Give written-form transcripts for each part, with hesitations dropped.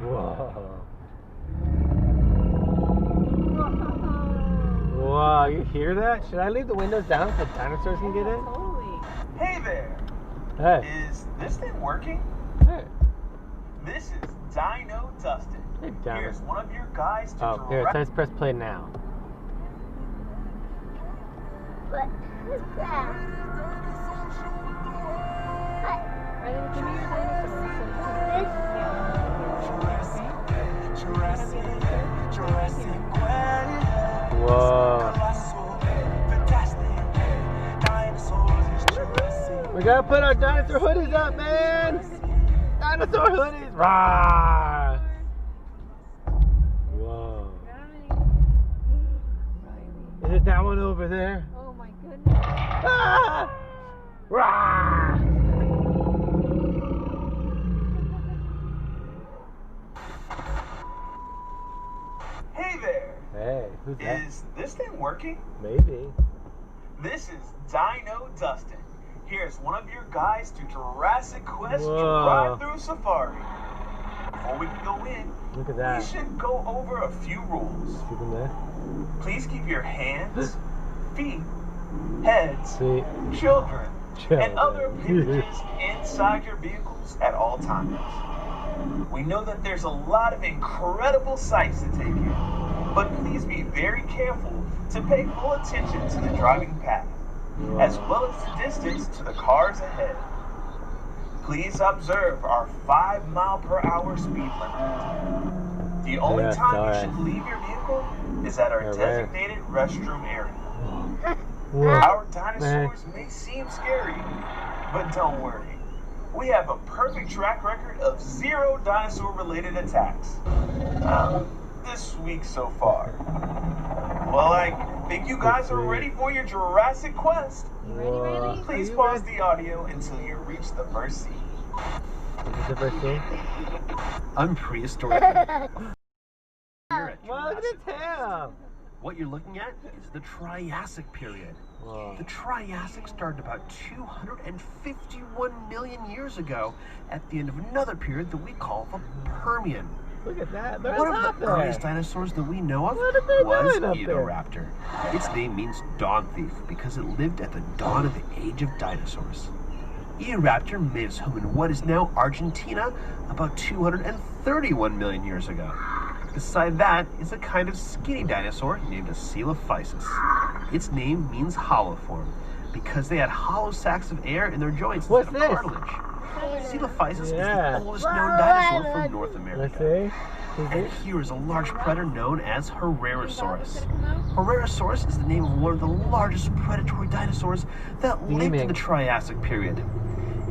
Whoa. Wow, you hear that? Should I leave the windows down so the dinosaurs can get in? Totally. Hey there. Hey. Is this thing working? Hey. This is Dino Dustin. Hey, damn Here's it. one of your guys to Oh, here, it says press play now. What is that? Ready to give me your dinosaurs. Jurassic Quest. Whoa. We gotta put our dinosaur hoodies up, man! Dinosaur hoodies! Rah! Whoa. Is it that one over there? Oh my goodness. Ah! Rah! Hey there. Hey, who's that? Is this thing working? Maybe. This is Dino Dustin. Here's one of your guys to Jurassic Quest Whoa. drive-through safari. Before we can go in, Look at that. we should go over a few rules. See them there? Please keep your hands, feet, heads, See? children, and other Children. appendages inside your vehicles at all times. We know that there's a lot of incredible sights to take in, but please be very careful to pay full attention to the driving path, as well as the distance to the cars ahead. Please observe our 5-mile-per-hour speed limit. The only Yes, time alright. you should leave your vehicle is at our Alright. designated restroom area. Whoa. Our dinosaurs may seem scary, but don't worry. We have a perfect track record of 0 dinosaur-related attacks. This week so far. Well, I think you guys are ready for your Jurassic Quest. Whoa. Please pause the audio until you reach the first scene. Is this the first scene? I'm prehistoric. Here at Wow, look at Jurassic the tail! What you're looking at is the Triassic period. Whoa. The Triassic started about 251 million years ago at the end of another period that we call the Permian. Look at that. There's One up of the there. earliest dinosaurs that we know of What are they was doing up there? Eoraptor. Its name means dawn thief because it lived at the dawn of the age of dinosaurs. Eoraptor made its home in what is now Argentina about 231 million years ago. Beside that is a kind of skinny dinosaur named a Coelophysis. Its name means hollow form because they had hollow sacs of air in their joints What's instead of this? cartilage. Coelophysis Yeah. is the oldest known dinosaur from North America. Let's see. Is And it? here is a large predator known as Herrerasaurus. Herrerasaurus is the name of one of the largest predatory dinosaurs that lived in the Triassic period.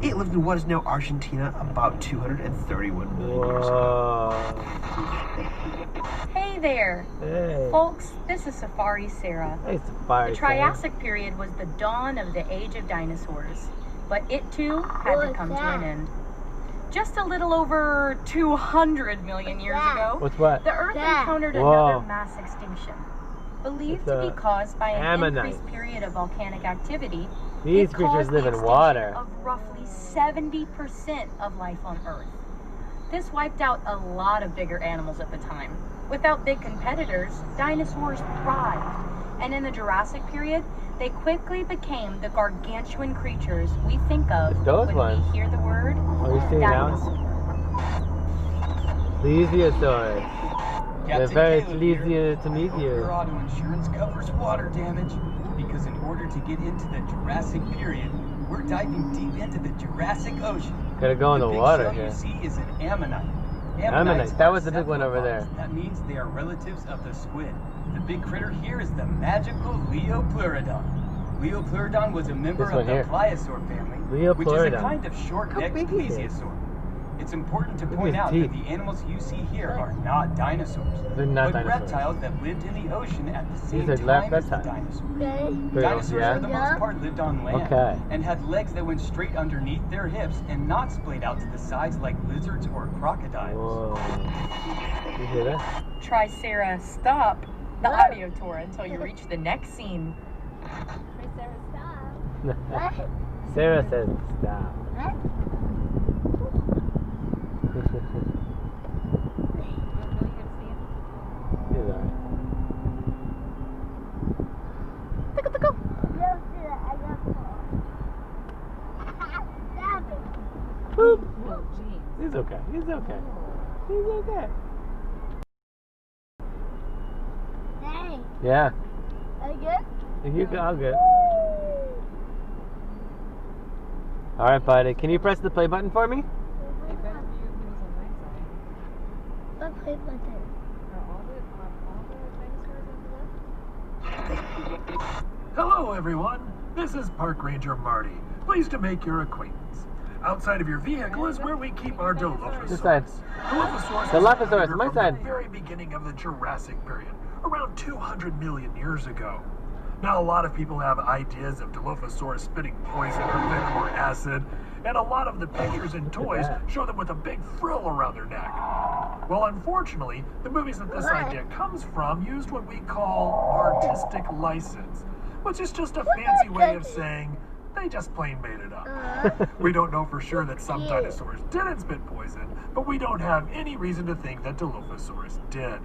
It lived in what is now Argentina about 231 million years ago. Whoa. Hey there. Hey. Folks, this is Safari Sarah. Hey, Safari. The Triassic period was the dawn of the age of dinosaurs, but it too had to come to an end. Just a little over 200 million years ago, What's what? the Earth encountered Whoa. another mass extinction. Believed It's to a be caused by an ammonite. increased period of volcanic activity, These it creatures caused live the in extinction water. of roughly 70% of life on Earth. This wiped out a lot of bigger animals at the time. Without big competitors, dinosaurs thrived. And in the Jurassic period, they quickly became the gargantuan creatures we think of It's those when ones. we hear the word Are we seeing now? dinosaur. Plesiosaurus. They're Captain very Caleb here. pleased to meet I hope you. Your auto insurance covers water damage because in order to get into the Jurassic period, we're diving deep into the Jurassic Ocean. Gotta go in the big water shell here. you see is an ammonite. Ammonite. That are was the big one over there. cephalopods. That means they are relatives of the squid. The big critter here is the magical Leopleurodon. Leopleurodon was a member This of one the here. pliosaur family, which is a Leopleurodon. kind of short-necked How big is it? plesiosaur. It's important to Look at point his out teeth. that the animals you see here are not dinosaurs, They're not but dinosaurs. reptiles that lived in the ocean at the same These are time as the reptiles. dinosaurs. Turtles, Dinosaurs, yeah? for the most part, lived on land Okay. and had legs that went straight underneath their hips and not splayed out to the sides like lizards or crocodiles. Whoa. You hear that? Try Sarah, stop the audio tour until you reach the next scene. Sarah says stop. He's okay. He's okay. He's okay. Hey, Yeah. are you good? You all good. All right, buddy. Can you press the play button for me? What play button? Hello, everyone. This is Park Ranger Marty. Pleased to make your acquaintance. Outside of your vehicle is where we keep our Dilophosaurus. This side. Dilophosaurus Dilophosaurus, is my from side. the very beginning of the Jurassic period, around 200 million years ago. Now, a lot of people have ideas of Dilophosaurus spitting poison or venom or acid, and a lot of the pictures and toys show them with a big frill around their neck. Well, unfortunately, the movies that this idea comes from used what we call artistic license, which is just a fancy way of saying they just plain made it up. We don't know for sure that some dinosaurs didn't spit poison, but we don't have any reason to think that Dilophosaurus did.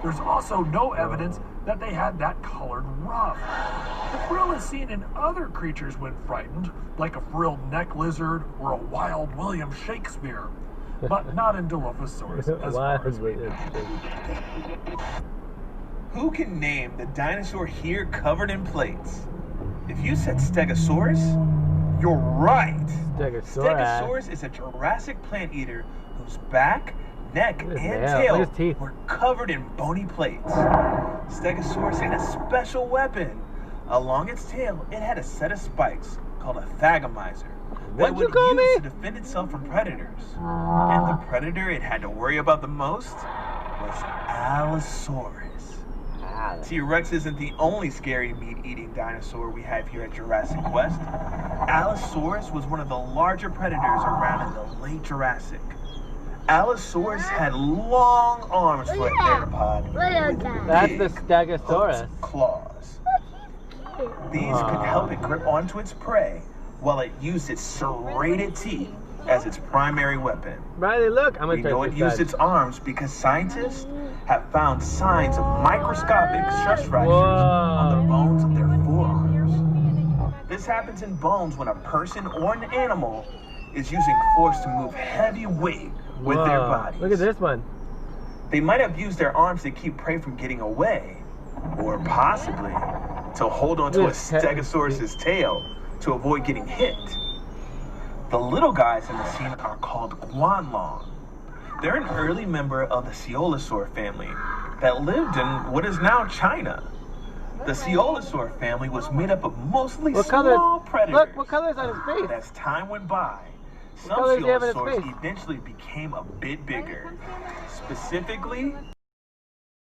There's also no evidence that they had that colored ruff. The frill is seen in other creatures when frightened, like a frilled neck lizard or a wild William Shakespeare, but not in Dilophosaurus, as far as we know. Who can name the dinosaur here covered in plates? If you said Stegosaurus, you're right. Stegosaurus is a Jurassic plant eater whose back, neck, and tail were covered in bony plates. Stegosaurus had a special weapon. Along its tail, it had a set of spikes called a thagomizer that it would use to defend itself from predators. And the predator it had to worry about the most was Allosaurus. T-Rex isn't the only scary meat-eating dinosaur we have here at Jurassic Quest. Allosaurus was one of the larger predators around in the late Jurassic. Allosaurus had long arms for a theropod. That's the Stegosaurus. Claws. These could help it grip onto its prey while it used its serrated teeth as its primary weapon. Riley, look. I'm gonna we know it used its arms because scientists have found signs of microscopic stress fractures on the bones of their forearms. This happens in bones when a person or an animal is using force to move heavy weight with their bodies. Look at this one. They might have used their arms to keep prey from getting away, or possibly to hold onto a Stegosaurus's tail to avoid getting hit. The little guys in the scene are called guanlong. They're an early member of the Coelosaur family that lived in what is now China. The Coelosaur family was made up of mostly small predators. Look, what color's on his face? But as time went by, some Coelosaurs eventually became a bit bigger. Specifically,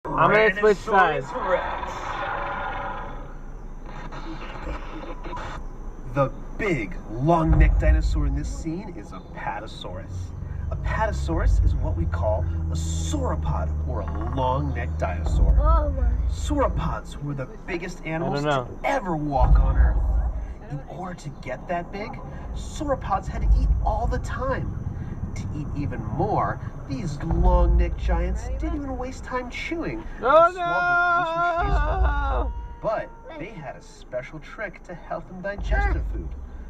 I'm gonna switch sides. Rex. The big, long-necked dinosaur in this scene is a Apatosaurus. A Apatosaurus is what we call a sauropod, or a long-necked dinosaur. Sauropods were the biggest animals to ever walk on Earth. In order to get that big, sauropods had to eat all the time. To eat even more, these long-necked giants didn't even waste time chewing. But they had a special trick to help them digest their food.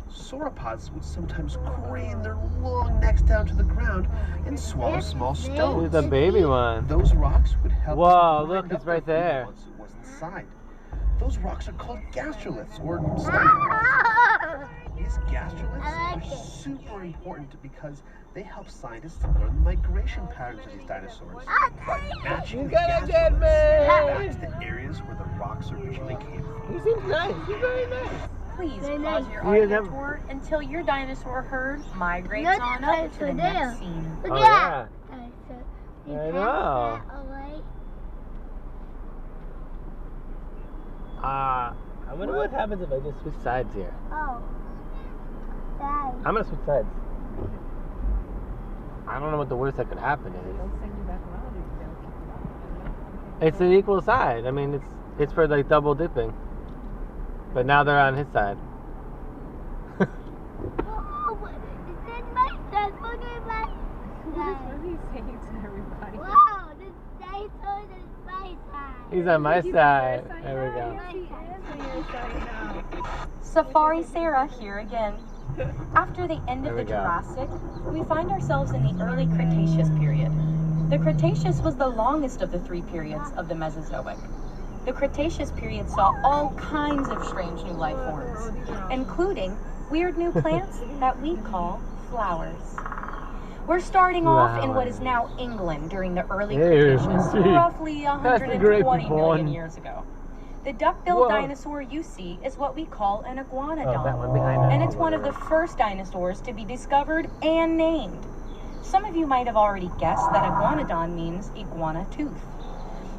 Sauropods would sometimes crane their long necks down to the ground and swallow small stones. Here's the baby one. Those rocks would help. Whoa, look, it's right there. Once it was inside. Those rocks are called gastroliths, or stomach rocks. These gastroliths are super important because they help scientists learn the migration patterns of these dinosaurs by matching the gastroliths back to the areas where the rocks originally came from. He seems nice. He's very nice. Please pause your audio tour until your dinosaur herd migrates on up to the next scene. Oh, yeah. I know. I wonder what happens if I just switch sides here. Oh. Dad. I'm gonna switch sides. I don't know what the worst that could happen is. It's an equal side. I mean, it's for like double dipping. But now they're on his side. Oh, it's in my side. Look at my side. What are you saying to everybody? Wow, this dinosaur is my side. He's on my side. There we go. Safari Sarah here again. After the end of There the we go. Jurassic, we find ourselves in the early Cretaceous period. The Cretaceous was the longest of the three periods of the Mesozoic. The Cretaceous period saw all kinds of strange new life forms, including weird new plants that we call flowers. We're starting off in what is now England during the early Cretaceous, roughly 120 million years ago. The duck-billed dinosaur you see is what we call an iguanodon, Oh, that one behind us. and it's one of the first dinosaurs to be discovered and named. Some of you might have already guessed that iguanodon means iguana tooth.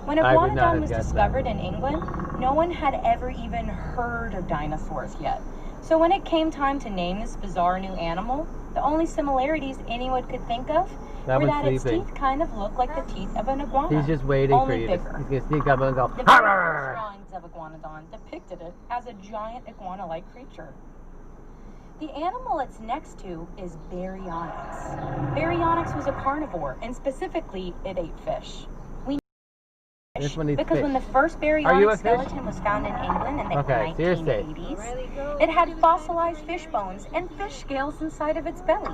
When I would not iguanodon have was guessed discovered in England, no one had ever even heard of dinosaurs yet. So when it came time to name this bizarre new animal, the only similarities anyone could think of were that its teeth kind of look like the teeth of an iguana. He's just waiting for only you. bigger. He's gonna sneak up and go. The very first drawings of iguanodon depicted it as a giant iguana-like creature. The animal it's next to is Baryonyx. Baryonyx was a carnivore, and specifically, it ate fish. This one needs Because fish. when the first Are you baryonyx a fish? skeleton was found in England in the Okay, so you're safe. 1980s, it had fossilized fish bones and fish scales inside of its belly,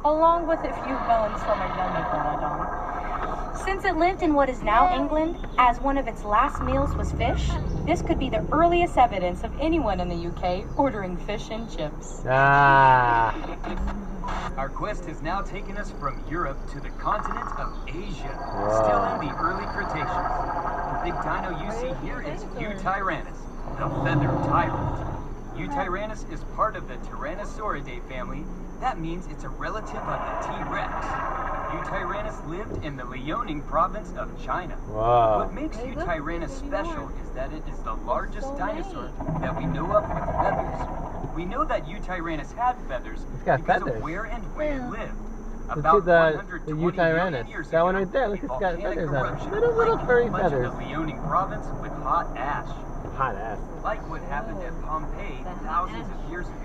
along with a few bones from a young iguanodon. Since it lived in what is now England, as one of its last meals was fish, this could be the earliest evidence of anyone in the UK ordering fish and chips. Ah. Our quest has now taken us from Europe to the continent of Asia, still in the early Cretaceous. The big dino you see here is Eutyrannus, the feathered tyrant. Eutyrannus is part of the Tyrannosauridae family. That means it's a relative of the T-Rex. Eutyrannus lived in the Liaoning province of China. Wow. What makes Eutyrannus special is that it is the largest dinosaur that we know of with feathers. We know that Eutyrannus had feathers got because feathers. of where and when it lived. Let's About see the 120 million Eutyrannus. years That one ago, right there. Look, a it's got volcanic feathers on it. eruption Little lightened furry much feathers. of the Liaoning province with hot ash, Hot ass. like what happened at Pompeii thousands of years ago.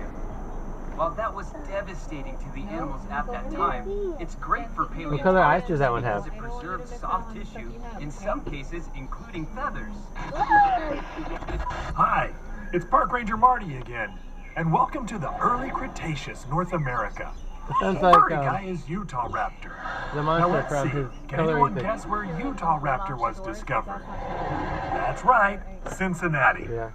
While that was devastating to the animals at that time, it's great for paleontologists What color eyes does that one have? because it preserves soft tissue, in some cases including feathers. Hi, it's Park Ranger Marty again, and welcome to the early Cretaceous, North America. It sounds The like furry guy is Utah Raptor. the Now monster let's from see, his can anyone coloring guess thing. where Utah Raptor was discovered? That's right, Cincinnati. Yeah.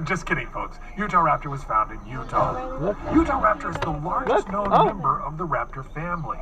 Just kidding, folks. Utah Raptor was found in Utah. Look. Utah Raptor is the largest Look. known Oh. member of the raptor family.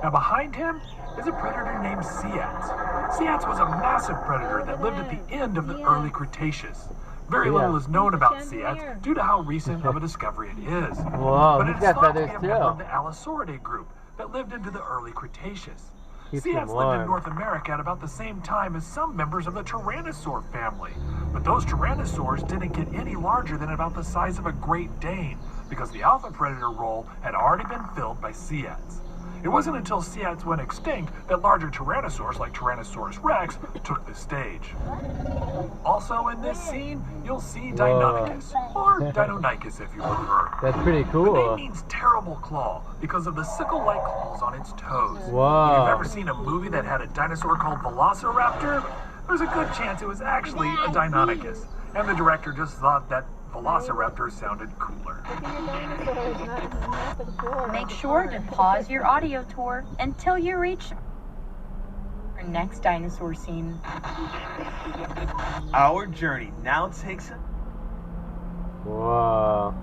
Now behind him is a predator named Seatz. Seatz was a massive predator that lived at the end of the early Cretaceous. Very little is known about Seatz due to how recent of a discovery it is. Whoa, But he's it is got thought to feathers be a member of too. the Allosauridae group that lived into the early Cretaceous. Keeps him Seatz lived in warm. North America at about the same time as some members of the Tyrannosaur family. But those Tyrannosaurs didn't get any larger than about the size of a Great Dane because the alpha predator role had already been filled by Seatz. It wasn't until Seatz went extinct that larger Tyrannosaurs like Tyrannosaurus rex took the stage. Also in this scene, you'll see Deinonychus, or Deinonychus if you prefer. That's pretty The cool. name means terrible claw because of the sickle-like claws on its toes. Whoa. If you've ever seen a movie that had a dinosaur called Velociraptor, there's a good chance it was actually a Deinonychus. And the director just thought that Velociraptor sounded cooler. Make sure to pause your audio tour until you reach our next dinosaur scene. Our journey now takes us Whoa.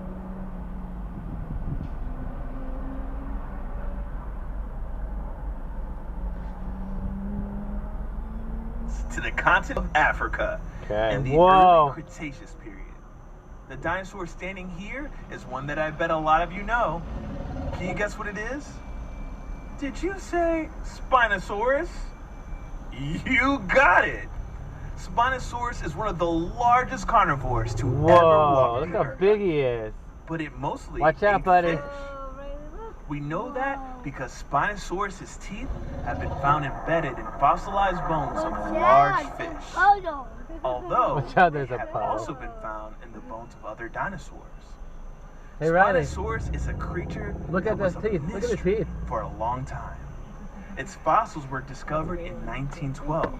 to the continent of Africa Okay. in the Whoa. early Cretaceous period. The dinosaur standing here is one that I bet a lot of you know. Can you guess what it is? Did you say Spinosaurus? You got it! Spinosaurus is one of the largest carnivores to ever Whoa. walk Look the how earth. big he is. But it mostly Watch out, ate buddy. fish. We know that because Spinosaurus's teeth have been found embedded in fossilized bones of large fish. Although Watch out, there's they a have puddle. also been found in the bones of other dinosaurs. Hey, Riley. Spinosaurus is a creature Look that at was those a teeth. Look at the mystery teeth. for a long time. Its fossils were discovered in 1912,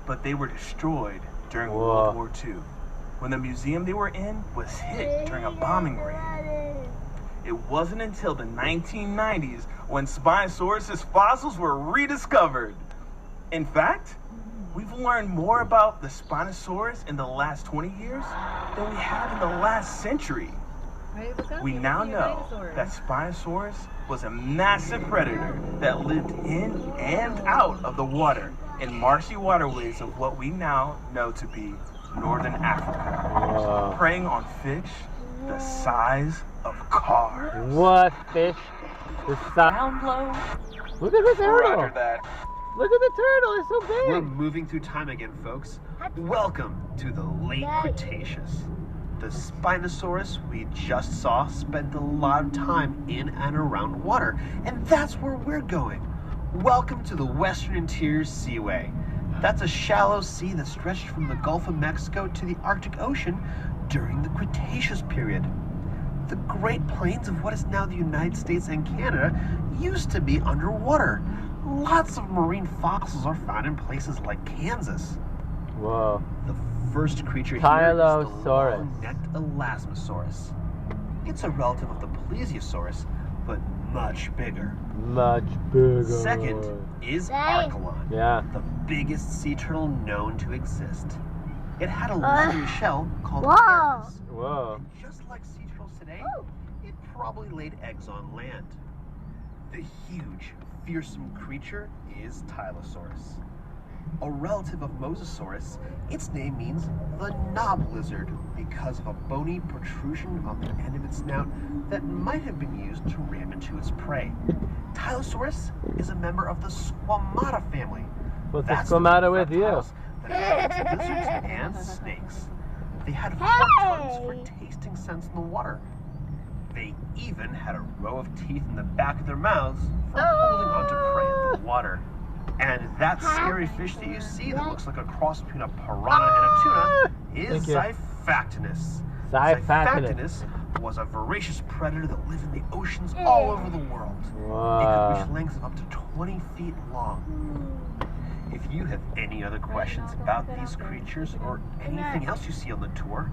but they were destroyed during Whoa. World War II, when the museum they were in was hit during a bombing raid. It wasn't until the 1990s when Spinosaurus's fossils were rediscovered. In fact, we've learned more about the Spinosaurus in the last 20 years than we have in the last century. We now know that Spinosaurus was a massive predator that lived in and out of the water in marshy waterways of what we now know to be northern Africa, preying on fish the size of cars. What fish? The size. Down low. Look at the turtle. Roger that. Look at the turtle. It's so big. We're moving through time again, folks. Welcome to the late Cretaceous. The Spinosaurus we just saw spent a lot of time in and around water, and that's where we're going. Welcome to the Western Interior Seaway. That's a shallow sea that stretched from the Gulf of Mexico to the Arctic Ocean during the Cretaceous period. The Great Plains of what is now the United States and Canada used to be underwater. Lots of marine fossils are found in places like Kansas. Whoa. The first creature here is the Tylosaurus. long-necked Elasmosaurus. It's a relative of the Plesiosaurus, but much bigger. Much bigger. Second is Archelon, Yeah. the biggest sea turtle known to exist. It had a leathery shell called Whoa. Erebus. Whoa. And just like sea turtles today, it probably laid eggs on land. The huge, fearsome creature is Tylosaurus. A relative of Mosasaurus, its name means the knob lizard because of a bony protrusion on the end of its snout that might have been used to ram into its prey. Tylosaurus is a member of the Squamata family. What's the That's Squamata with you? reptiles that includes lizards and snakes. They had 4 tongues for tasting scents in the water. They even had a row of teeth in the back of their mouths for holding onto prey in the water. And that scary fish that you see that looks like a cross between a piranha and a tuna is Xiphactinus. Xiphactinus was a voracious predator that lived in the oceans all over the world. It could reach lengths of up to 20 feet long. If you have any other questions about these creatures or anything else you see on the tour,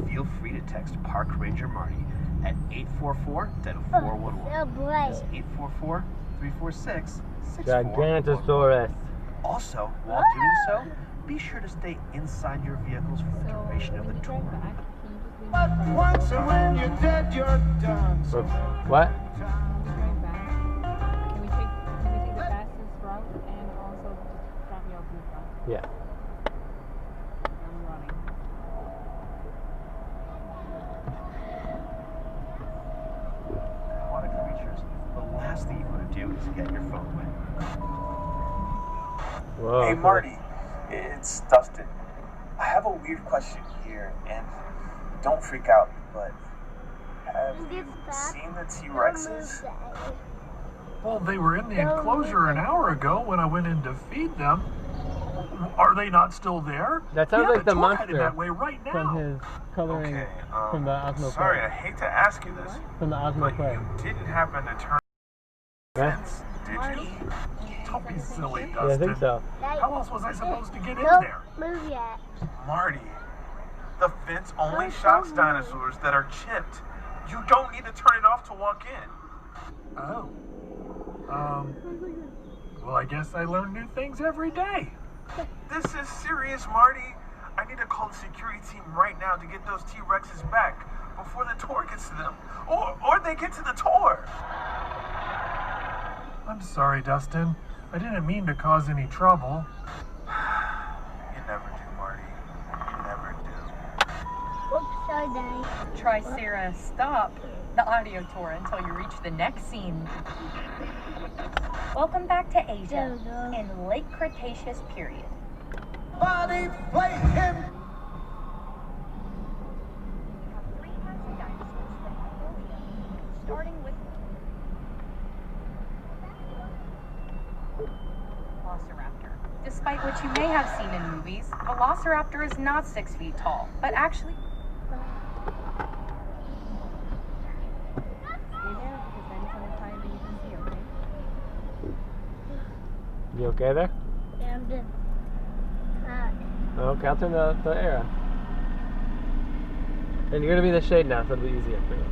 feel free to text Park Ranger Marty at 844-411. That's 844-346-6411. Gigantosaurus. Also, while doing so, be sure to stay inside your vehicles for the duration of the tour. What? Can we take the fastest route and also drop you off in the front? Yeah. I'm running. Aquatic creatures, the last thing you want to do is get your phone wet. Whoa. Hey Marty, it's Dustin. I have a weird question here, and don't freak out, but have you seen the T-Rexes? Well, they were in the enclosure an hour ago when I went in to feed them. Are they not still there? That sounds like the tour headed monster that way right now. from his coloring Okay, from the Osmo sorry, Play. I hate to ask you this, From the Osmo but Play. you didn't happen to turn the Yeah? fence, did you? Don't be silly, Dustin. Yeah, I think so. How else was I supposed to get in Don't there? move yet. Marty, the fence only shocks dinosaurs that are chipped. You don't need to turn it off to walk in. Oh. Well, I guess I learn new things every day. This is serious, Marty. I need to call the security team right now to get those T-Rexes back before the tour gets to them. Or they get to the tour. I'm sorry, Dustin. I didn't mean to cause any trouble. You never do, Marty. You never do. Oops, sorry, Daddy. Tricera, stop the audio tour until you reach the next scene. Welcome back to Asia in late Cretaceous period. Body play him. We have 3 massive dinosaurs from Mongolia, starting with Velociraptor. Despite what you may have seen in movies, Velociraptor is not 6 feet tall, but actually Stay there because that is on the side that you can see, okay? You okay there? Yeah, I'm just hot. Okay, I'll turn the air on. And you're gonna be in the shade now, so it'll be easier for you.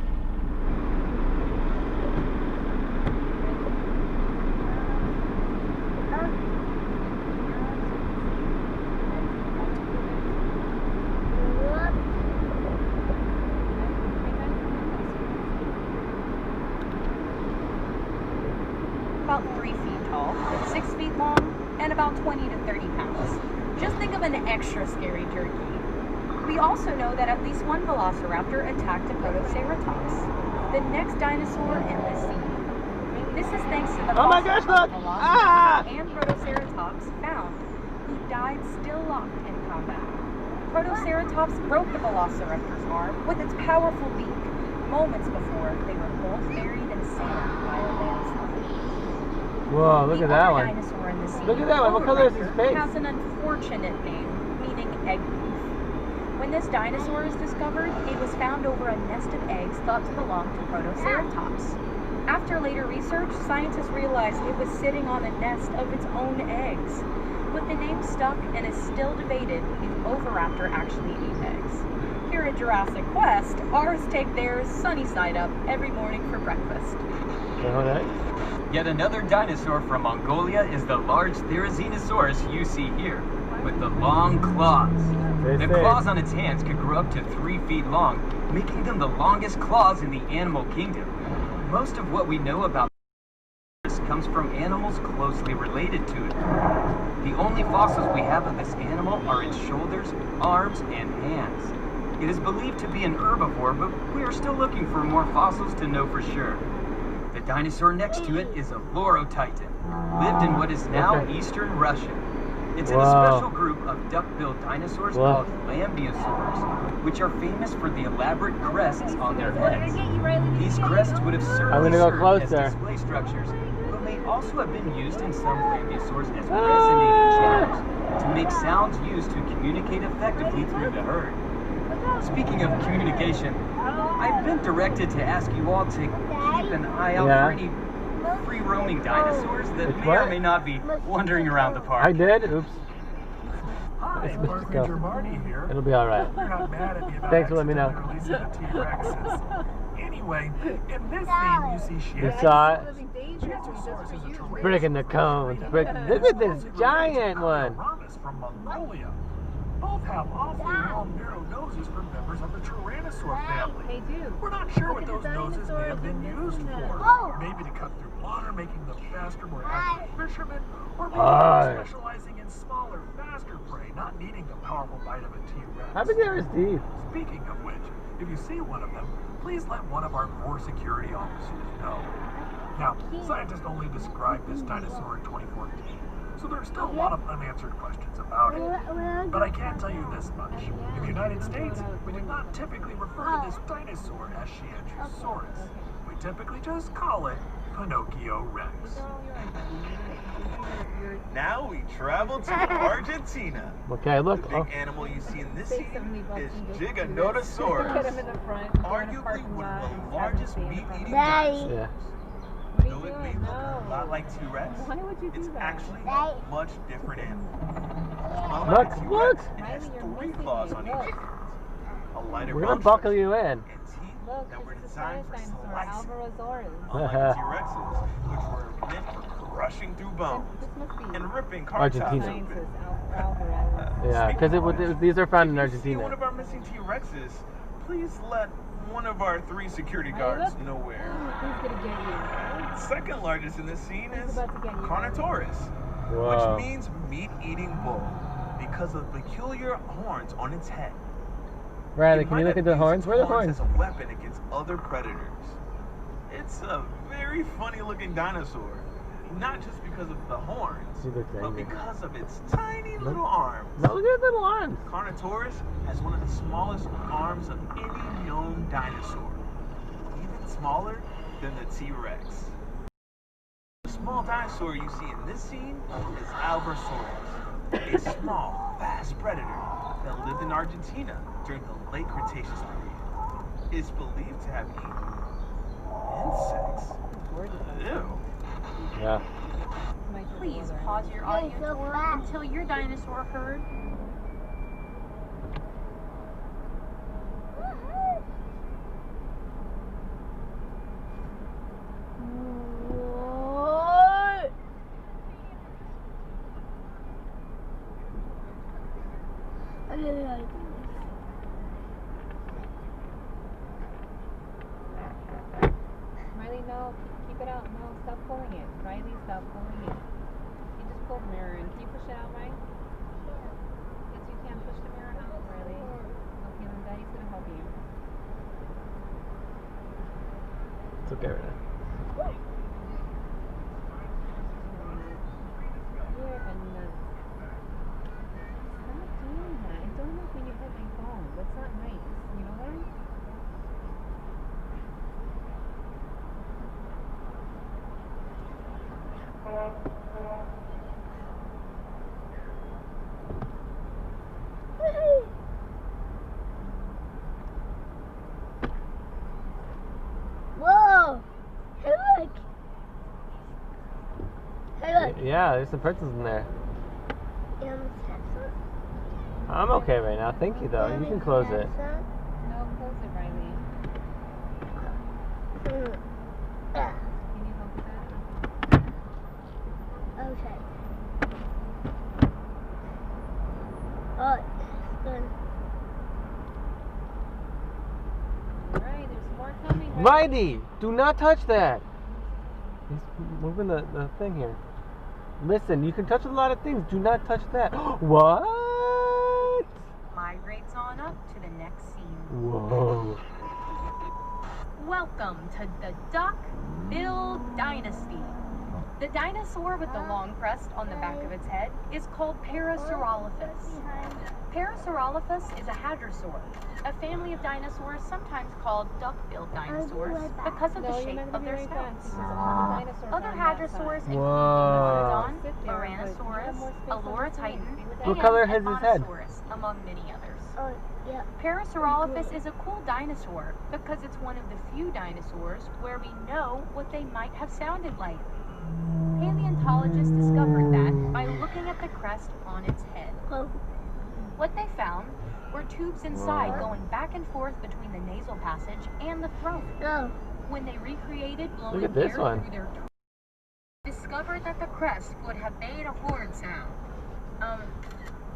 20 to 30 pounds. Just think of an extra scary jerky. We also know that at least one velociraptor attacked a protoceratops, the next dinosaur in this scene. This is thanks to the Oh my gosh, look! Ah! and protoceratops found, who died still locked in combat. Protoceratops broke the velociraptor's arm with its powerful beak, moments before they were both buried in sand by a landslide. Whoa, look The at that other one. dinosaur in the scene, Look at that one. What color is his Oviraptor, face? has an unfortunate name, meaning egg thief. When this dinosaur is discovered, it was found over a nest of eggs thought to belong to Protoceratops. After later research, scientists realized it was sitting on a nest of its own eggs. But the name stuck and is still debated if Oviraptor actually ate eggs. Here at Jurassic Quest, ours take theirs sunny side up every morning for breakfast. Alright. Yet another dinosaur from Mongolia is the large Therizinosaurus you see here, with the long claws. The claws on its hands could grow up to 3 feet long, making them the longest claws in the animal kingdom. Most of what we know about this comes from animals closely related to it. The only fossils we have of this animal are its shoulders, arms, and hands. It is believed to be an herbivore, but we are still looking for more fossils to know for sure. The dinosaur next to it is a Lorotitan, lived in what is now eastern Russia. It's in a special group of duck-billed dinosaurs called lambeosaurs, which are famous for the elaborate crests on their heads. These crests would have certainly served as display structures, but may also have been used in some lambeosaurs as resonating channels to make sounds used to communicate effectively through the herd. Speaking of communication, I've been directed to ask you all to keep an eye out for any free-roaming dinosaurs that may or may not be wandering around the park. I did? Oops. Hi, Park Ranger Marty here. It'll be alright. You're not mad at me about Thanks for letting me know. releasing the T-Rexes. Anyway, in this scene you see You saw it? Tyrannosaurus is a tyrannosaurus. Breaking the cones. Look at this giant one. From Mongolia. Both have awfully long, narrow noses for members of the Tyrannosaur family. They do. We're not sure what those noses may have been used for. Maybe to cut through water, making them faster, more active fishermen, or maybe specializing in smaller, faster prey, not needing the powerful bite of a T-Rex. How big are his teeth? Speaking of which, if you see one of them, please let one of our 4 security officers know. Now, scientists only described this dinosaur in 2014. So there's still a lot of unanswered questions about it. But I can tell you this much. In the United States, we do not typically refer to this dinosaur as Shianchusaurus. We typically just call it Pinocchio Rex. Now we travel to Argentina. Okay, look. The big animal you see in this scene is Giganotosaurus, arguably one of the largest meat-eating dinosaurs. Yeah. Though it may look a lot like T-Rex, it's actually a much different animal. Unlike T-Rex, it has 3 claws on each hand, a lighter We're gonna bone buckle structure, you in. and teeth that were designed for slicing. Alvarezsaurus. Unlike T-Rexes, which were meant for crushing through bone and ripping cartilage Argentina. open. Yeah, because these are found in If you see one Argentina. of our missing T-Rexes, please let one of our 3 security guards know where. Who's gonna get you? Second largest in this scene is about to get you. Carnotaurus, Whoa. which means meat-eating bull because of peculiar horns on its head. Riley, It can you might look at have the horns? used Where are the horns? as a weapon against other predators. It's a very funny-looking dinosaur, not just because of the horns, He looks but angry. because of its tiny little arms. No, look at his little arms. Carnotaurus has one of the smallest arms of any known dinosaur, even smaller than the T-Rex. The small dinosaur you see in this scene is Alvarezsaurus, a small, fast predator that lived in Argentina during the late Cretaceous period. It's believed to have eaten insects. Ew. Yeah. Please pause your audio tour until your dinosaur herd. Riley, no. Keep it out. No, stop pulling it. Riley, stop pulling it. You just blindfold mirror in. Can you push it out, right? Yes, you can push the mirror out, Riley. Okay, then Daddy's gonna help you. It's okay right now. You're a nut. Stop doing that. I don't like when you hit my phone. That's not nice. You know that? Whoa! Hey, look! Hey, look! Yeah, there's some pretzels in there. I'm okay right now. Thank you, though. You can close it. No, close it, Riley. Can you help with that? Okay. Oh, it's good. Alright, there's more coming. Riley, do not touch that. He's moving the thing here. Listen, you can touch a lot of things. Do not touch that. What? Migrates on up to the next scene. Whoa. Welcome to the Duck-Bill Dynasty. The dinosaur with the long crest on the back of its head is called Parasaurolophus. Parasaurolophus is a hadrosaur, a family of dinosaurs sometimes called duck-billed dinosaurs because of the shape of their snouts. Other hadrosaurs include Whoa. Megalodon, Tyrannosaurus, Aloratitan, What color has and his head? Monosaurus, among many others. Oh, yeah. Parasaurolophus is a cool dinosaur because it's one of the few dinosaurs where we know what they might have sounded like. Paleontologists discovered that by looking at the crest on its head. What they found were tubes inside going back and forth between the nasal passage and the throat. No. When they recreated blowing Look at this air one. through their discovered that the crest would have made a horn sound.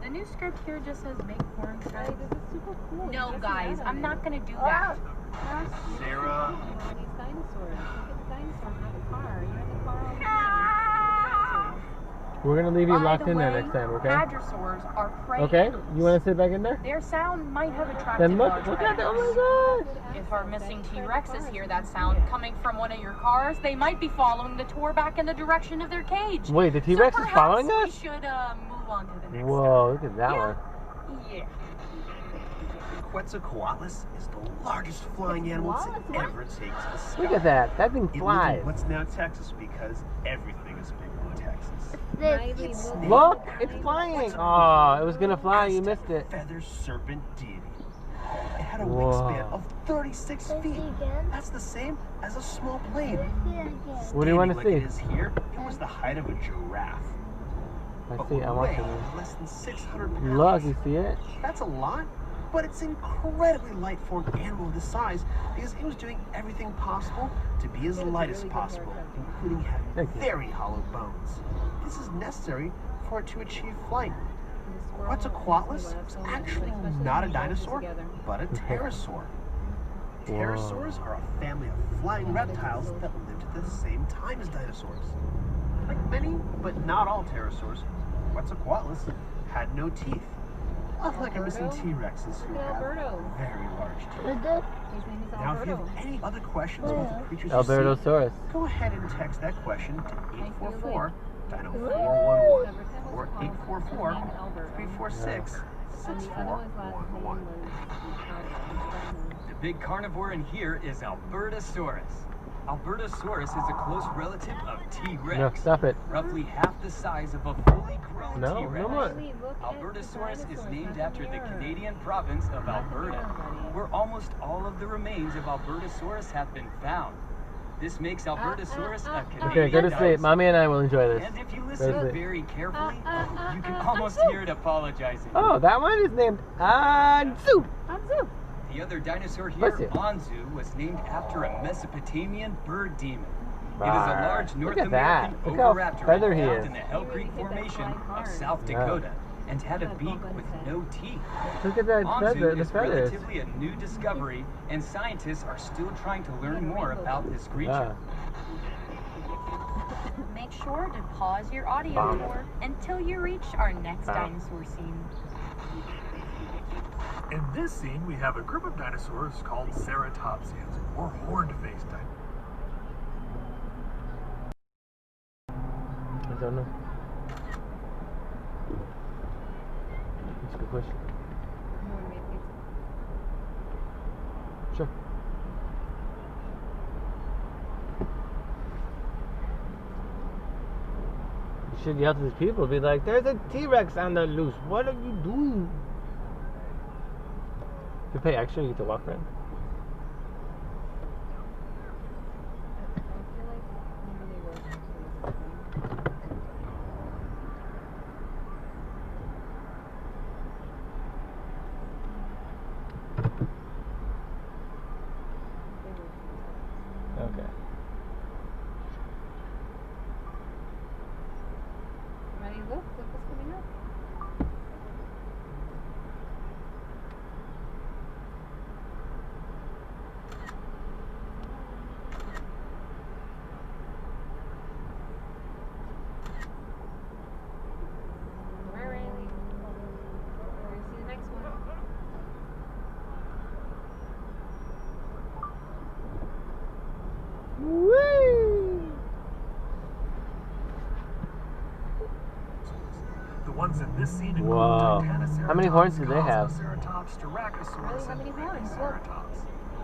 The new script here just says make horn Riley, sound. this is super cool. No, guys, I'm not gonna do that. Sarah, All these dinosaurs. Look at the dinosaurs in the car. You're in the car all the time. We're gonna leave you By locked the in there way, next time, okay? Hadrosaurs are prey Okay? animals. You wanna sit back in there? Their sound might have attracted Then look large at that! predators. Oh my gosh! If our missing T-Rexes hear that sound coming from one of your cars, they might be following the tour back in the direction of their cage. Wait, the T-Rex so is following perhaps us? We should move on to the next Whoa, look at that Yeah. one. Yeah. Quetzalcoatlus is the largest flying animal to ever take to the sky. Look at that. That thing It flies. lived in what's now Texas because everything is bigger in Texas. Riley, It's look. Look, it's flying. Oh, it was gonna fly. You missed it. Feather serpent deity. It had a Whoa. wingspan of 36 Let's see feet. again. That's the same as a small plane. See it again. What do you wanna Standing like see? it is here, it was the height of a giraffe. I But see. would I'm weigh watching it. less than 600 pounds. Look, you see it? That's a lot, but it's incredibly light for an animal of this size because it was doing everything possible to be as light as possible, including having Thank you. very hollow bones. This is necessary for it to achieve flight. Quetzalcoatlus was actually not a dinosaur, but a pterosaur. Pterosaurs are a family of flying reptiles that lived at the same time as dinosaurs. Like many, but not all pterosaurs, Quetzalcoatlus had no teeth. Unlike our missing T-Rexes who have very large teeth. Look at His name is Now, if you Alberto. have any other questions about the creatures you Albertosaurus. see, go ahead and text that question to 844 Dino Number 411 10 was or Paul. 844 His name Alberto. 346 And the other one's last name 6411. was The big carnivore in here is Albertosaurus. Albertosaurus is a close relative of T-Rex. No, stop it. Roughly half the size of a fully grown No, T-Rex. no more. Riley, look at the Albertosaurus is dinosaurs, named not after the mirror. Canadian province of Not the Alberta, mirror, buddy. where almost all of the remains of Albertosaurus have been found. This makes Albertosaurus a Canadian Okay, go to sleep. dinosaur. Mommy and I will enjoy this. And if you Go to listen sleep. very carefully, you can almost hear it apologizing. Oh, that one is named Anzu. Anzu. The other dinosaur here, Bless you. Anzu, was named after a Mesopotamian bird demon. It is a Right. large North Look at that. American Look how oviraptor feathery he found is. in the Hell Creek Formation of South Yeah. Dakota and had a beak with no teeth. Look at that Anzu feather, the is feathers. relatively a new discovery, and scientists are still trying to learn more about this creature. Yeah. Make sure to pause your audio tour until you reach our next dinosaur scene. In this scene, we have a group of dinosaurs called ceratopsians, or horned-faced dinosaurs. I don't know. That's a good question. Sure. You should yell to these people, be like, there's a T-Rex on the loose. What are you doing? If you pay extra, you get to walk around. Okay. Ready? Look what's coming up. Alright, Riley. We're gonna see the next one. The ones in this scene include Whoa. Titanoceratops, How many horns do they have? Velociraptors, Styracosaurus, Really? How many and horns? Triceratops.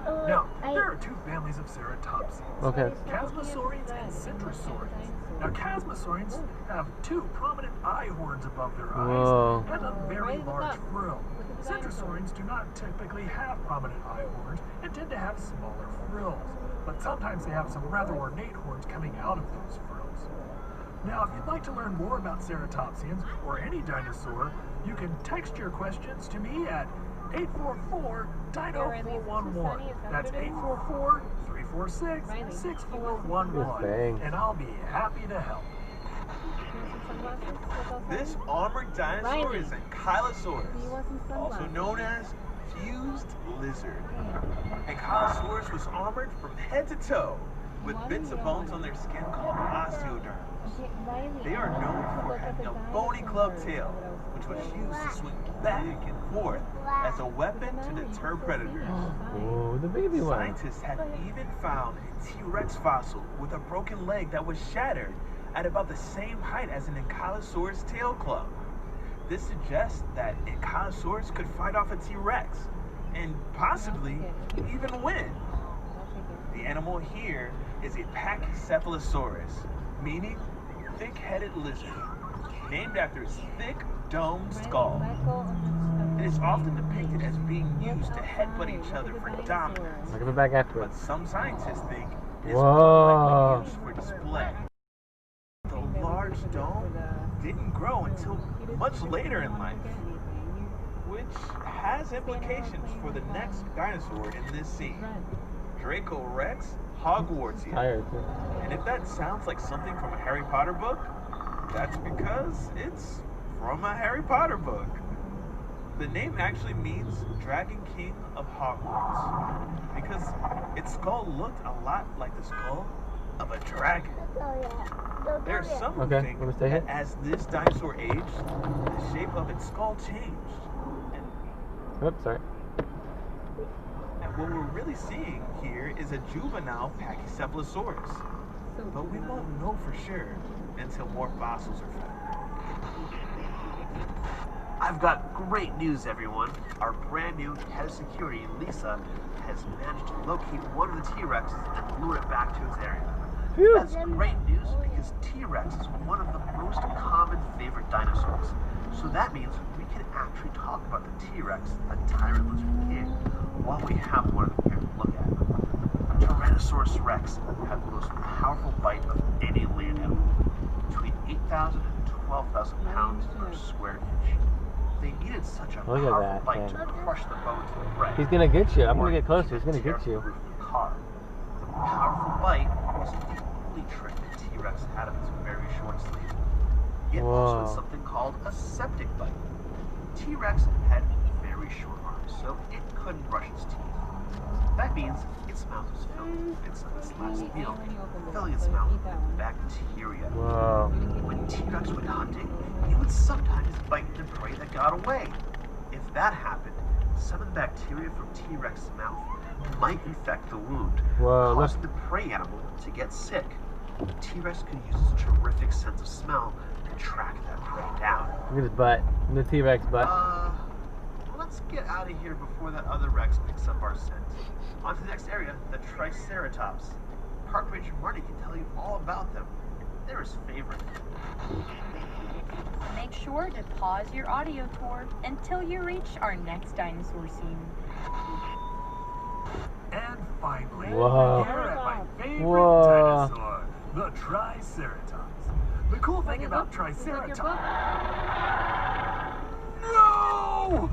Oh, Now, there are two families of ceratopsians. Okay. Chasmosaurians and centrosaurians. Now, chasmosaurians have two prominent eye horns above their eyes Whoa. and a very Raise it large up. frill. Look at the Centrosaurians do not typically have prominent eye horns and tend to have smaller frills, but sometimes they have some rather ornate horns coming out of those frills. Now, if you'd like to learn more about ceratopsians or any dinosaur, you can text your questions to me at 844-DINO-411. That's 844-346-6411. And I'll be happy to help. This armored dinosaur Riley. is Do you Ankylosaurus, want some also sunglasses? known as fused lizard. Ankylosaurus was armored from head to toe with bits of bones on their skin called osteoderms. Okay, Riley. They are known for having a bony club tail, which was used to swing back and forth as a weapon to deter predators. Oh, the baby one. Scientists have even found a T-Rex fossil with a broken leg that was shattered at about the same height as an Ankylosaurus tail club. This suggests that Ankylosaurus could fight off a T-Rex and possibly even win. The animal here is a Pachycephalosaurus, meaning thick-headed lizard, named after its thick, domed skull. It is often depicted as being used to headbutt each other for dominance, I'll give it back but afterwards. some scientists think it is Whoa. more likely used for display. The large dome didn't grow until much later in life, which has implications for the next dinosaur in this scene, Draco Rex Hogwartsian. Tired too. And if that sounds like something from a Harry Potter book, that's because it's from a Harry Potter book. The name actually means Dragon King of Hogwarts, because its skull looked a lot like the skull of a dragon. There's some who Okay, think wanna stay here? that as this dinosaur aged, the shape of its skull changed. Oops, sorry. And what we're really seeing here is a juvenile Pachycephalosaurus. But we won't know for sure until more fossils are found. I've got great news, everyone. Our brand new head of security, Lisa, has managed to locate one of the T-Rexes and lure it back to its area. Phew. That's great news because T-Rex is one of the most common favorite dinosaurs. So that means we can actually talk about the T-Rex, a tyrant lizard king, while we have one of them here to look at. Tyrannosaurus Rex had the most powerful bite of any land animal, between 8,000 and 12,000 pounds per square inch. They needed such a Look at powerful that bite to thing. crush the bones of the prey. He's gonna get you. I'm or gonna get closer. to He's gonna tear get you. the roof of the car. The powerful bite wasn't the only trick the T-Rex had up its very short sleeve. It also had Whoa. something called a septic bite. T-Rex had very short arms, so it couldn't brush its teeth. That means its mouth was filled with bits of its last meal, When you opened it, filling so its mouth eat that with one. bacteria. Whoa. When T-Rex went hunting, it would sometimes bite the prey that got away. If that happened, some of the bacteria from T-Rex's mouth might infect the wound, Whoa, look. causing the prey animal to get sick. T-Rex could use its terrific sense of smell to track that prey down. Look at his butt. The T-Rex butt. Let's get out of here before that other Rex picks up our scent. On to the next area, the Triceratops. Park Ranger Marty can tell you all about them. They're his favorite. Make sure to pause your audio tour until you reach our next dinosaur scene. And finally, Whoa. here at my favorite Whoa. dinosaur, the Triceratops. The cool thing about Triceratops... No!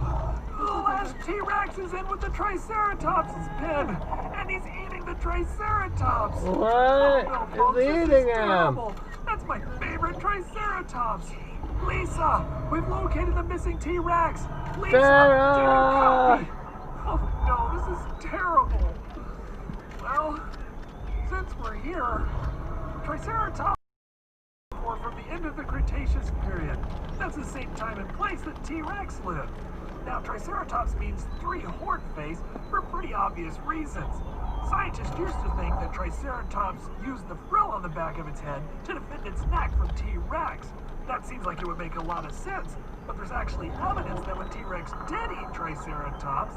The last T-Rex is in with the Triceratops' pen, and he's eating the Triceratops. What? Oh, no, folks, It's this is eating him. terrible. That's my favorite Triceratops. Lisa, we've located the missing T-Rex. Lisa, Sarah! take a copy. Oh no, this is terrible. Well, since we're here, Triceratops were from the end of the Cretaceous period. That's the same time and place that T-Rex lived. Now, Triceratops means three-horned face for pretty obvious reasons. Scientists used to think that Triceratops used the frill on the back of its head to defend its neck from T-Rex. That seems like it would make a lot of sense, but there's actually evidence that when T-Rex did eat Triceratops,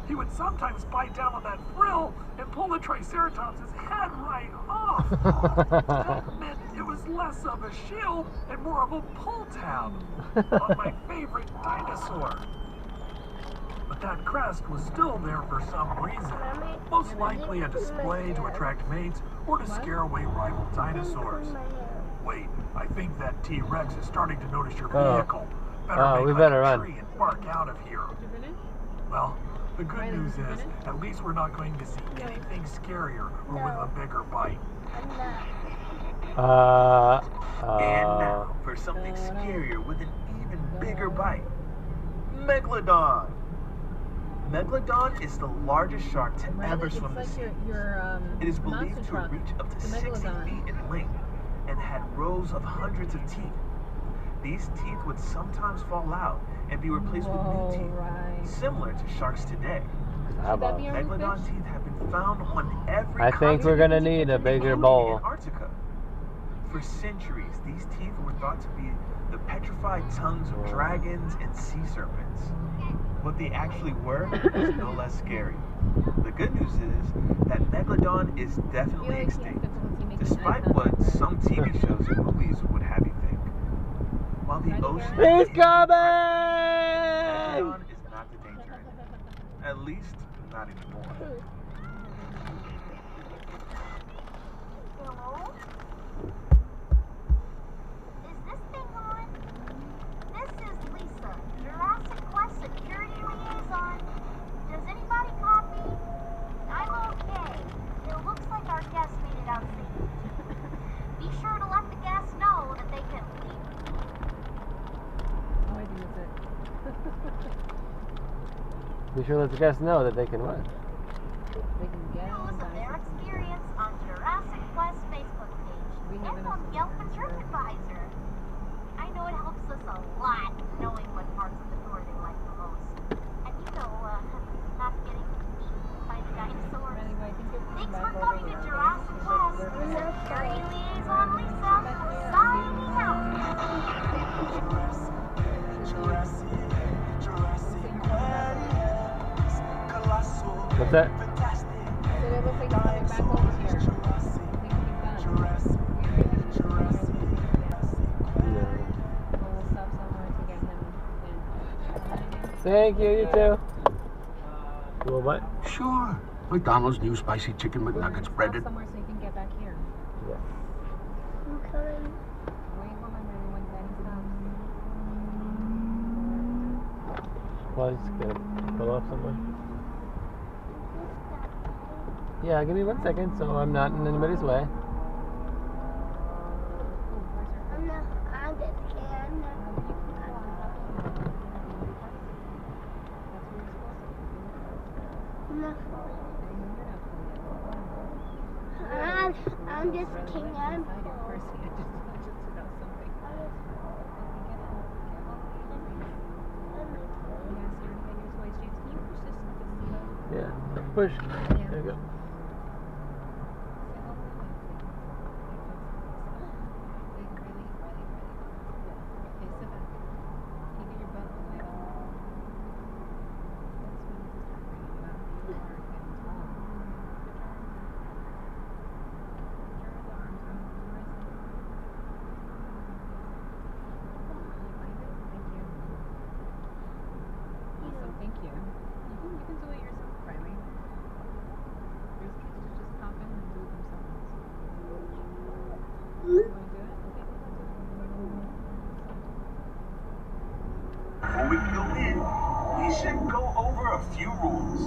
he would sometimes bite down on that frill and pull the Triceratops' head right off. That meant it was less of a shield and more of a pull tab on my favorite dinosaur. But that crest was still there for some reason. Most likely a display to attract mates or to scare away rival dinosaurs. Wait, I think that T-Rex is starting to notice your vehicle. We make better like a run. tree and bark out of here. Well, the good news is, at least we're not going to see anything scarier or with a bigger bite. And now for something scarier with an even bigger bite. Megalodon. Megalodon is the largest shark to ever swim the sea. It is believed to reach up to 60 feet in length and had rows of hundreds of teeth. These teeth would sometimes fall out and be replaced with new teeth, similar to sharks today. Megalodon teeth have been found on every I think we're gonna need a bigger including bowl. Antarctica. For centuries, these teeth were thought to be the petrified tongues of dragons and sea serpents. What they actually were is no less scary. The good news is that Megalodon is definitely extinct, despite what some TV shows and movies would have you think. While the ocean He's coming! Megalodon is not the danger in it. At least, not anymore. Hello? Is this thing on? This is Lisa, Jurassic Quest security liaison. Does anybody copy? I'm okay. It looks like our guest made it out safely. Be sure to let the guests know that they can leave. Be sure to let the guests know that they can what? News of their experience on Jurassic Quest Facebook page and on Yelp and TripAdvisor. I know it helps us a lot knowing what parts of the tour they like the most. And not getting eaten by the dinosaurs. Thanks for coming to Jurassic Quest. Security liaison Lisa, signing out. What's that? It looks like coming back over here. We'll stop somewhere to get him in. Thank you, you too. Well, what? Sure. McDonald's new spicy chicken McNuggets Stop breaded. somewhere so you can get back here. Yeah. I'm coming. Wait a moment, everyone. Daddy stops. Well, he's gonna pull off somewhere. Yeah, give me 1 second so I'm not in anybody's way. I'm not on this can. I'm not falling. I'm just kidding. I'm Of course, you just to know something. Yeah. Push. There you go. Thank you. You can do it yourself, Riley. There's kids who just pop in and do it themselves. You want to do it? Okay, Before we go in, we should go over a few rules.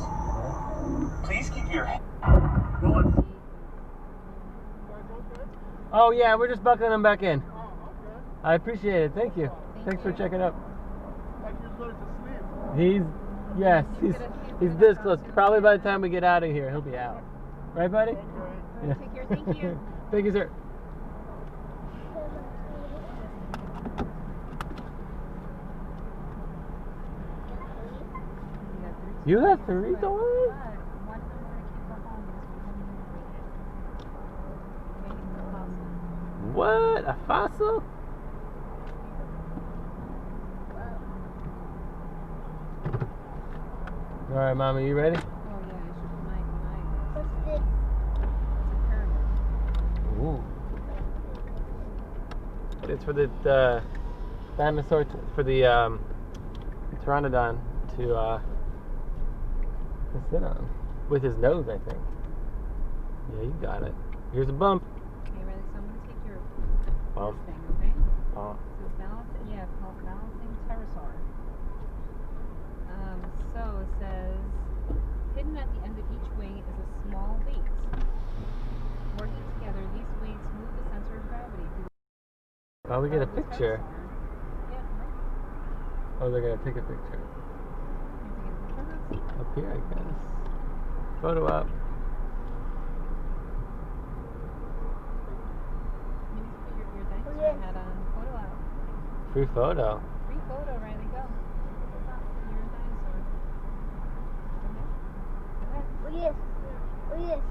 Please keep your Oh yeah, we're just buckling him back in. I appreciate it. Thank you. Thanks for checking up. He's he's this close. Probably by the time we get out of here, he'll be out. Right, buddy? Yeah. Take care. Thank you. Thank you, sir. You have 3 doors? What? A fossil? All right, Mama, you ready? Oh yeah, I should mine. What's this? It's a pyramid. Ooh. It's for the dinosaur, for the pteranodon to sit on with his nose, I think. Yeah, you got it. Here's a bump. Okay, ready? So I'm gonna take your Bump. this thing, okay? Oh. So it's balancing. Yeah, it's called balancing pterosaur. So it says, hidden at the end of each wing is a small weight. Working together, these weights move the center of gravity. Oh, we get a picture. Yeah, right. Oh, they're gonna take a picture. You take a picture? Up here, I guess. Photo up. You need to put your dinosaur hat on. Photo out. Free photo. Free photo, Riley, go. You're a dinosaur. Look at this. Look at this.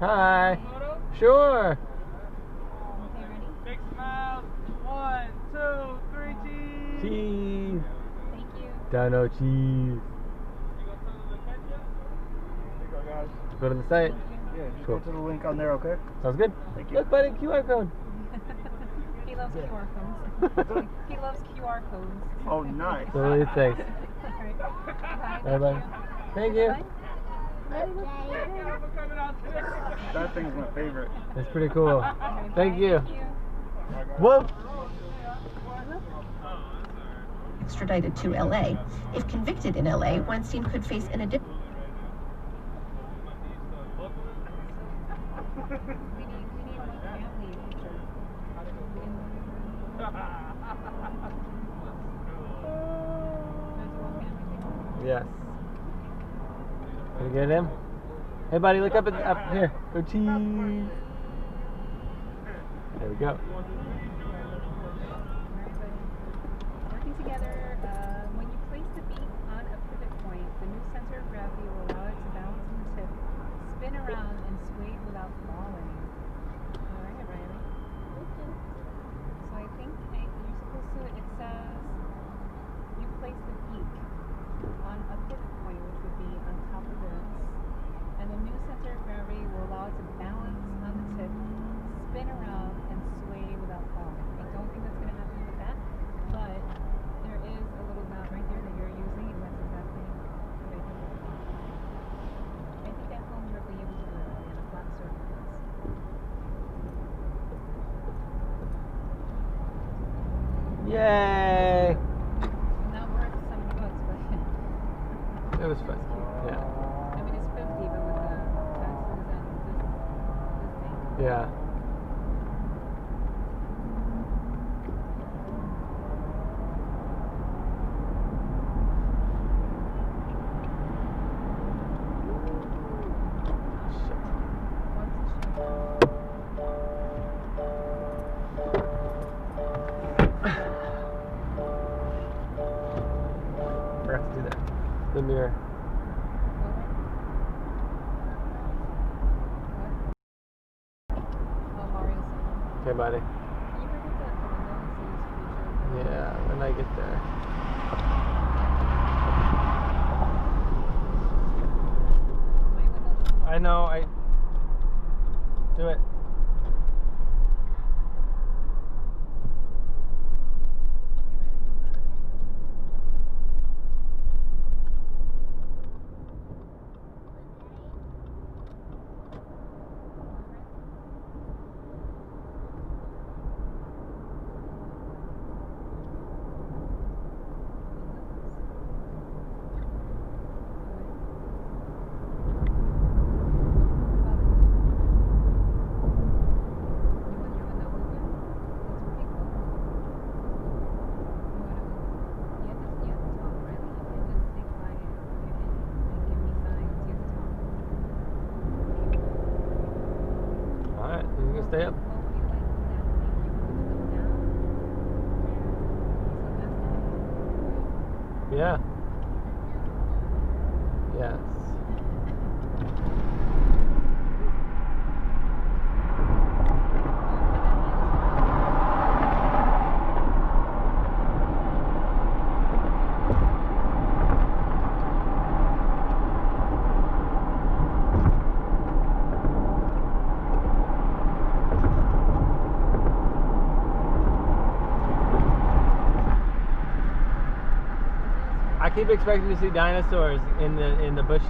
Hi. Sure. Okay, ready? Big smiles. 1, 2, 3, cheese. Cheese. Thank you. Dino cheese. You gonna tell them to catch you? There you go, guys. Go to the site. Yeah, just Cool. go to the link on there, okay? Sounds good. Thank you. Look, buddy, QR code. He loves QR codes. He loves QR codes. Oh, nice. So what do you think? Alright. Bye. Bye bye. Thank you. Bye. That thing's my favorite. That's pretty cool. Okay, Thank bye. you. Thank you. Whoop. Extradited to LA. If convicted in LA, Weinstein could face an additional. We need one family picture. Yes. Can you get him? Hey, buddy, look up here. Go cheese. There we go. Working together, when you place the beak on a pivot point, the new center of gravity will allow it to balance on the tip, spin around, and sway without falling. Alright, Riley. So I think you're supposed to, it says, you place the beak on a pivot point, which would be on top of this, and the new center of gravity will allow it to balance on the tip, spin around, and sway without falling. I don't think that's going to happen with that, but there is a little knot right there that you're using, and that's exactly what I think. I think at home you'll be able to do it on a flat surface. Yay! Not worth $70, but It was fun. Yeah. I mean it's 50, but with the taxes and this thing. Yeah. mirror. Oh, Mario's saying. Okay, buddy. Can you bring up the window and see this creature? Yeah, when I get there. My window doesn't work. I know, do it. Stay up. Yeah. Yes. I keep expecting to see dinosaurs in the bushes.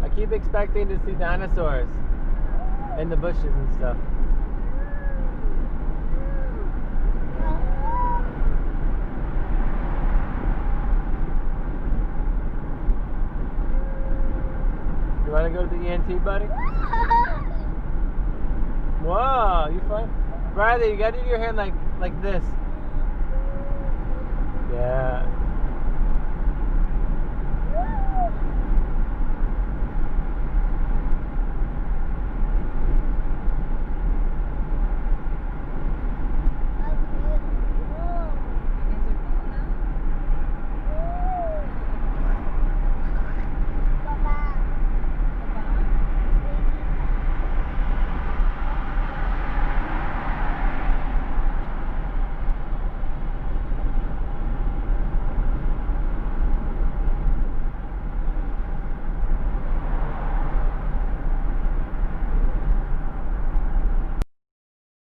I keep expecting to see dinosaurs in the bushes and stuff. You want to go to the ENT, buddy? Whoa, you fine? Bradley, you got to do your hand like this.